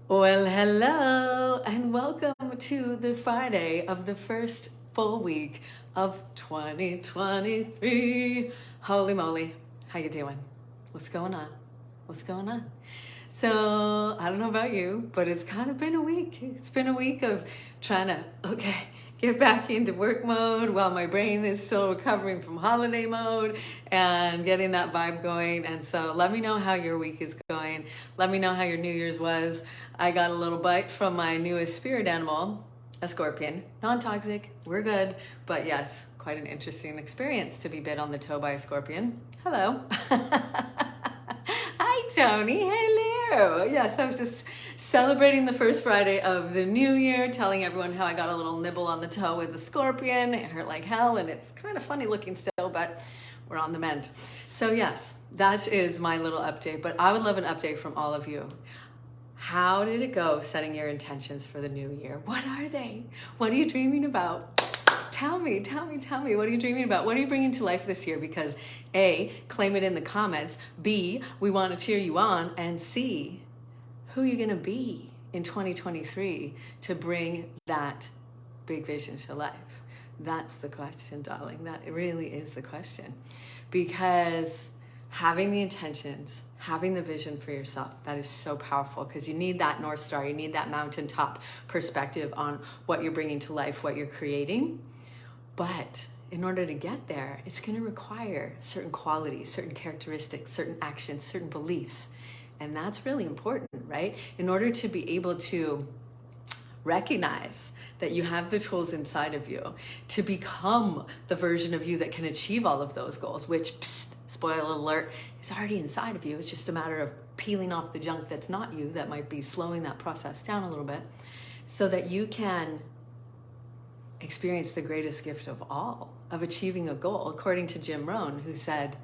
Well, hello, and welcome to the Friday of the first full week of 2023. Holy moly, how you doing? What's going on? What's going on? So, I don't know about you, but it's kind of been a week. It's been a week of trying to, get back into work mode while my brain is still recovering from holiday mode and getting that vibe going. And so let me know how your week is going. Let me know how your New Year's was. I got a little bite from my newest spirit animal, a scorpion. Non-toxic, we're good. But yes, quite an interesting experience to be bit on the toe by a scorpion. Hello. Hi, Tony. Hello. Yes, I was just celebrating the first Friday of the new year, telling everyone how I got a little nibble on the toe with the scorpion. It hurt like hell, and it's kind of funny looking still, but we're on the mend. So yes, that is my little update, but I would love an update from all of you. How did it go setting your intentions for the new year? What are they? What are you dreaming about? Tell me. What are you dreaming about? What are you bringing to life this year? Because A, claim it in the comments. B, we want to cheer you on. And C, who are you going to be in 2023 to bring that big vision to life? That's the question, darling. That really is the question. Because having the intentions, having the vision for yourself, that is so powerful, because you need that North Star. You need that mountaintop perspective on what you're bringing to life, what you're creating. But in order to get there, it's going to require certain qualities, certain characteristics, certain actions, certain beliefs. And that's really important, right? In order to be able to recognize that you have the tools inside of you to become the version of you that can achieve all of those goals, which, spoiler alert, is already inside of you. It's just a matter of peeling off the junk that's not you, that might be slowing that process down a little bit, so that you can experience the greatest gift of all, of achieving a goal. According to Jim Rohn, who said,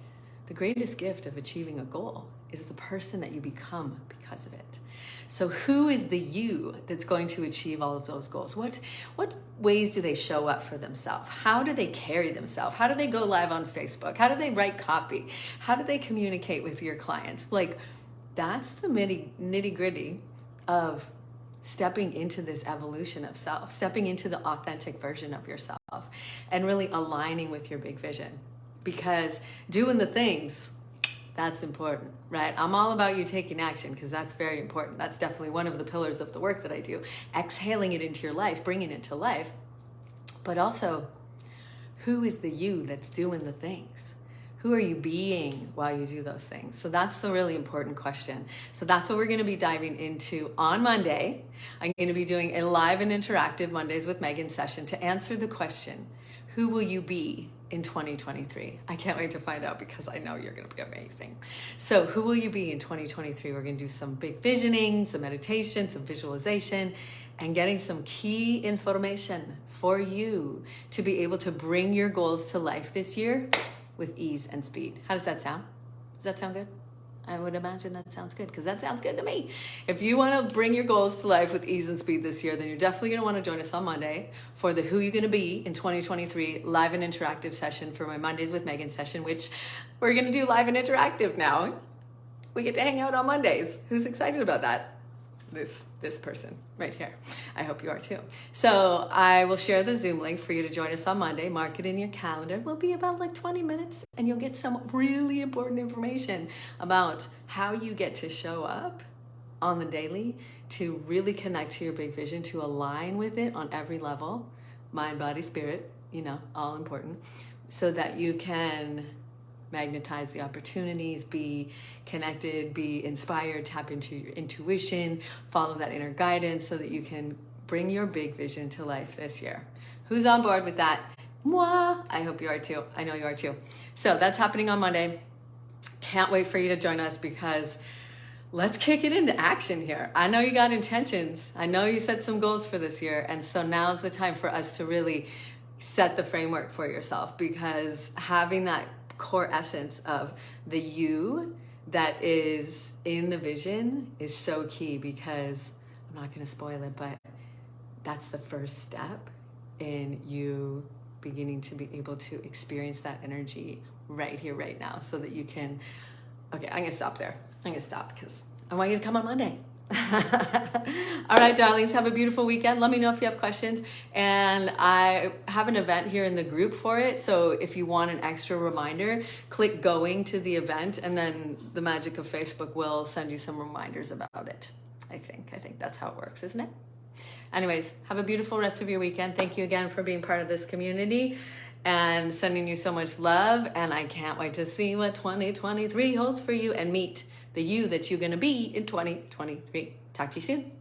the greatest gift of achieving a goal is the person that you become because of it. So who is the you that's going to achieve all of those goals? What ways do they show up for themselves? How do they carry themselves? How do they go live on Facebook? How do they write copy? How do they communicate with your clients? Like, that's the nitty gritty of stepping into this evolution of self, stepping into the authentic version of yourself, and really aligning with your big vision. Because doing the things, that's important, right? I'm all about you taking action, because that's very important. That's definitely one of the pillars of the work that I do. Exhaling it into your life, bringing it to life. But also, who is the you that's doing the things? Who are you being while you do those things? So that's the really important question. So that's what we're going to be diving into on Monday. I'm going to be doing a live and interactive Mondays with Megan session to answer the question, who will you be in 2023? I can't wait to find out, because I know you're going to be amazing. So who will you be in 2023? We're going to do some big visioning, some meditation, some visualization, and getting some key information for you to be able to bring your goals to life this year with ease and speed. How does that sound? Does that sound good? I would imagine that sounds good, because that sounds good to me. If you want to bring your goals to life with ease and speed this year, then you're definitely going to want to join us on Monday for the Who You're Going to Be in 2023 live and interactive session for my Mondays with Megan session, which we're going to do live and interactive now. We get to hang out on Mondays. Who's excited about that? This person right here. I hope you are too. So I will share the Zoom link for you to join us on Monday. Mark it in your calendar. We'll be about like 20 minutes, and you'll get some really important information about how you get to show up on the daily to really connect to your big vision, to align with it on every level, mind, body, spirit, all important, so that you can magnetize the opportunities, be connected, be inspired, tap into your intuition, follow that inner guidance, so that you can bring your big vision to life this year. Who's on board with that? Moi! I hope you are too. I know you are too. So that's happening on Monday. Can't wait for you to join us, because let's kick it into action here. I know you got intentions. I know you set some goals for this year. And so now's the time for us to really set the framework for yourself, because having that core essence of the you that is in the vision is so key, because I'm not going to spoil it, but that's the first step in you beginning to be able to experience that energy right here, right now, so that you can, okay, I'm going to stop there. I'm going to stop, because I want you to come on Monday. All right, darlings, have a beautiful weekend. Let me know if you have questions. And I have an event here in the group for it. So if you want an extra reminder, click going to the event, and then the magic of Facebook will send you some reminders about it. I think that's how it works, isn't it? Anyways, have a beautiful rest of your weekend. Thank you again for being part of this community and sending you so much love. And I can't wait to see what 2023 holds for you and meet the you that you're going to be in 2023. Talk to you soon.